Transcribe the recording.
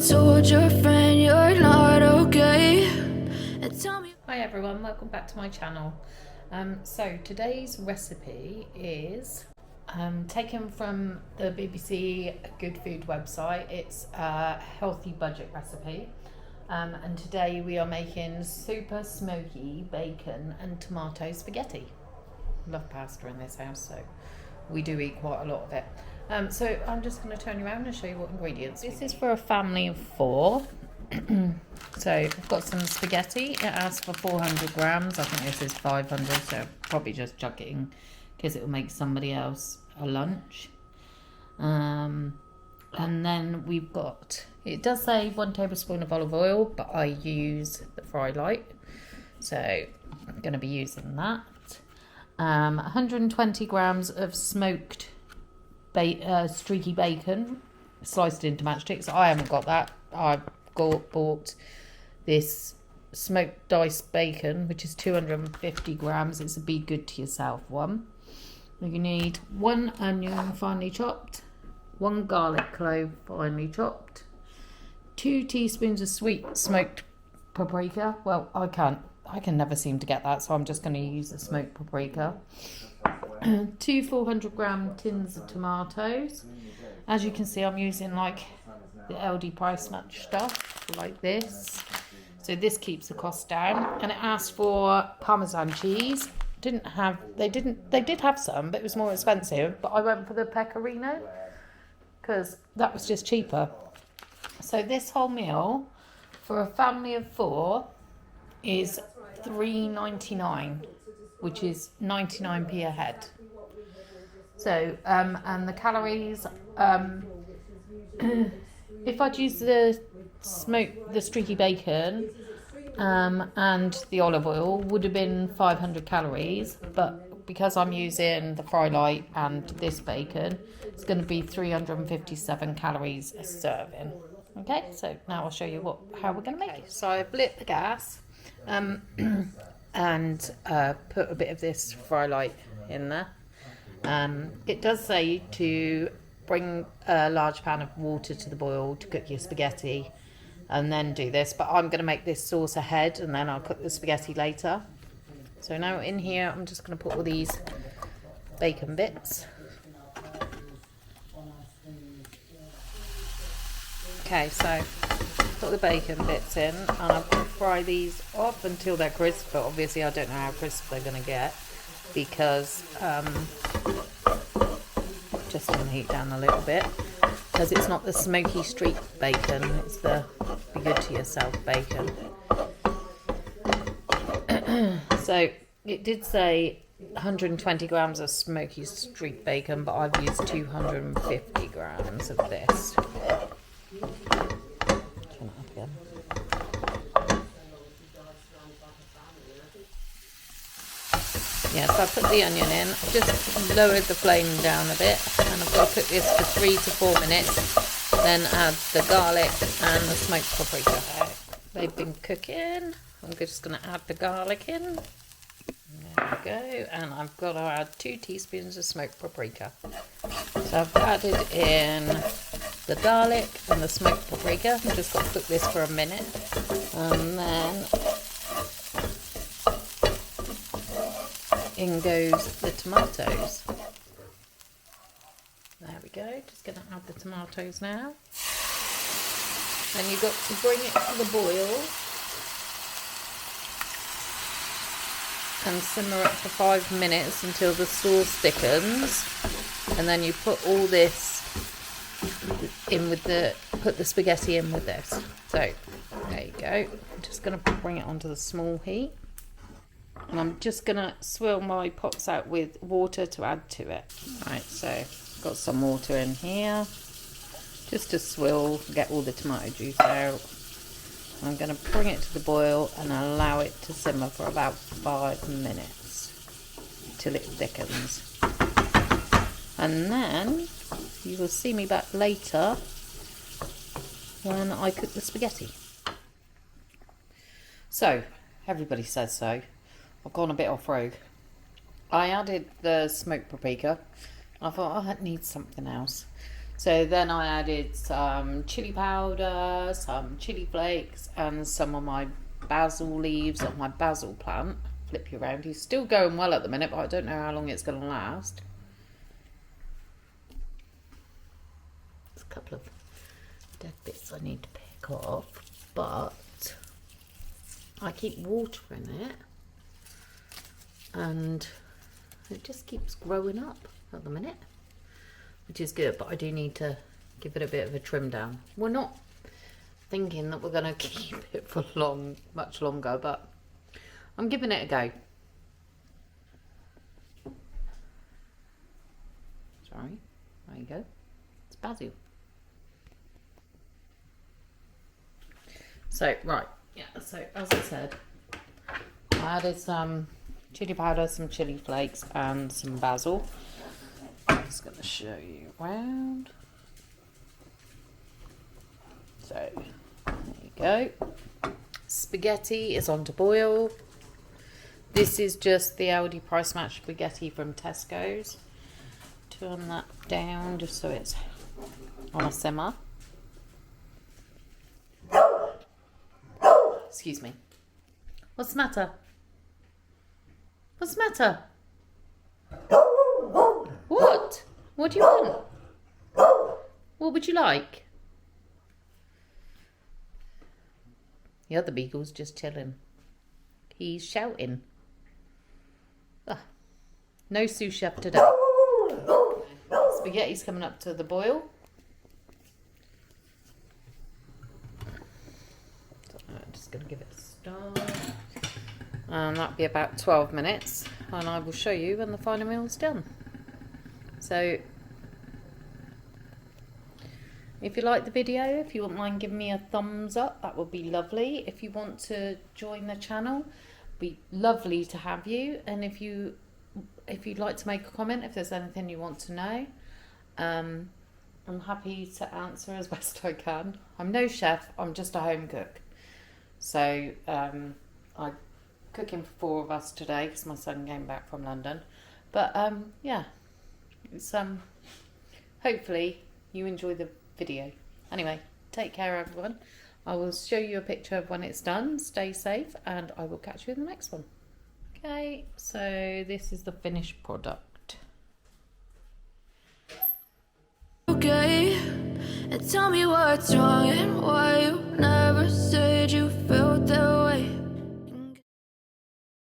told your friend you're not okay. And tell me. Hi everyone, welcome back to my channel. So today's recipe is taken from the BBC Good Food website. It's a healthy budget recipe. And today we are making super smoky bacon and tomato spaghetti. Love pasta in this house, so we do eat quite a lot of it. So I'm just going to turn you around and show you what ingredients. This is for a family of 4. So I've got some spaghetti. It asks for 400 grams. I think this is 500, so I'll probably just chuck it in because it will make somebody else a lunch. And then we've got, it does say 1 tablespoon of olive oil, but I use the Fry Light, so I'm going to be using that. 120 grams of smoked streaky bacon sliced into matchsticks. I haven't got that. I've bought this smoked diced bacon, which is 250 grams. It's a be good to yourself one. You need 1 onion finely chopped, 1 garlic clove finely chopped, 2 teaspoons of sweet smoked paprika. Well, I can never seem to get that, so I'm just going to use the smoked paprika. 2 400 gram tins of tomatoes. As you can see, I'm using like the LD price match stuff like this, so this keeps the cost down. And it asked for Parmesan cheese. They did have some, but it was more expensive, but I went for the pecorino because that was just cheaper. So this whole meal for a family of 4 is $3.99, which is 99p a head. So and the calories, if I'd used the streaky bacon and the olive oil, would have been 500 calories, but because I'm using the Fry Light and this bacon, it's going to be 357 calories a serving. Okay, so now I'll show you how we're going to make it. So I've lit the gas and put a bit of this Fry Light in there. It does say to bring a large pan of water to the boil to cook your spaghetti and then do this, but I'm going to make this sauce ahead and then I'll cook the spaghetti later. So now in here I'm just going to put all these bacon bits. Okay, so put the bacon bits in and I'm going to fry these off until they're crisp, but obviously I don't know how crisp they're going to get because just going to heat down a little bit because it's not the smoky street bacon, it's the be good to yourself bacon. So it did say 120 grams of smoky street bacon, but I've used 250 grams of this. Yeah, so I put the onion in, just lowered the flame down a bit, and I've got to cook this for 3 to 4 minutes, then add the garlic and the smoked paprika. They've been cooking, I'm just going to add the garlic in, there we go, and I've got to add 2 teaspoons of smoked paprika. So I've added in the garlic and the smoked paprika, I've just got to cook this for a minute, and then in goes the tomatoes. There we go, just going to add the tomatoes now. And you've got to bring it to the boil and simmer it for 5 minutes until the sauce thickens. And then you put all this in with put the spaghetti in with this. So, there you go. I'm just going to bring it onto the small heat. And I'm just going to swill my pots out with water to add to it. Right, so I've got some water in here. Just to swill, get all the tomato juice out. I'm going to bring it to the boil and allow it to simmer for about 5 minutes till it thickens. And then you will see me back later when I cook the spaghetti. So, everybody says so. I've gone a bit off road. I added the smoked paprika. I thought, oh, that needs something else. So then I added some chili powder, some chili flakes, and some of my basil leaves of my basil plant. Flip you around. He's still going well at the minute, but I don't know how long it's going to last. There's a couple of dead bits I need to pick off, but I keep watering it and it just keeps growing up at the minute, which is good, but I do need to give it a bit of a trim down. We're not thinking that we're going to keep it for much longer, but I'm giving it a go. Sorry, there you go. It's basil. So, right, yeah, so as I said, I added some chili powder, some chili flakes, and some basil. I'm just going to show you around. So, there you go. Spaghetti is on to boil. This is just the Aldi price match spaghetti from Tesco's. Turn that down just so it's on a simmer. Excuse me. What's the matter? What's the matter? What? What do you want? What would you like? The other beagle's just chilling. He's shouting. Ah, no sous chef today. Spaghetti's coming up to the boil. I'm just going to give it a start. And that'll be about 12 minutes. And I will show you when the final meal's done. So, if you like the video, if you wouldn't mind giving me a thumbs up, that would be lovely. If you want to join the channel, it'd be lovely to have you. And if you'd like to make a comment, if there's anything you want to know, I'm happy to answer as best I can. I'm no chef, I'm just a home cook. So I'm cooking for 4 of us today because my son came back from London. But yeah, it's hopefully you enjoy the video. Anyway, take care everyone. I will show you a picture of when it's done. Stay safe and I will catch you in the next one. Okay, so this is the finished product. Okay, and tell me what's wrong and why you never say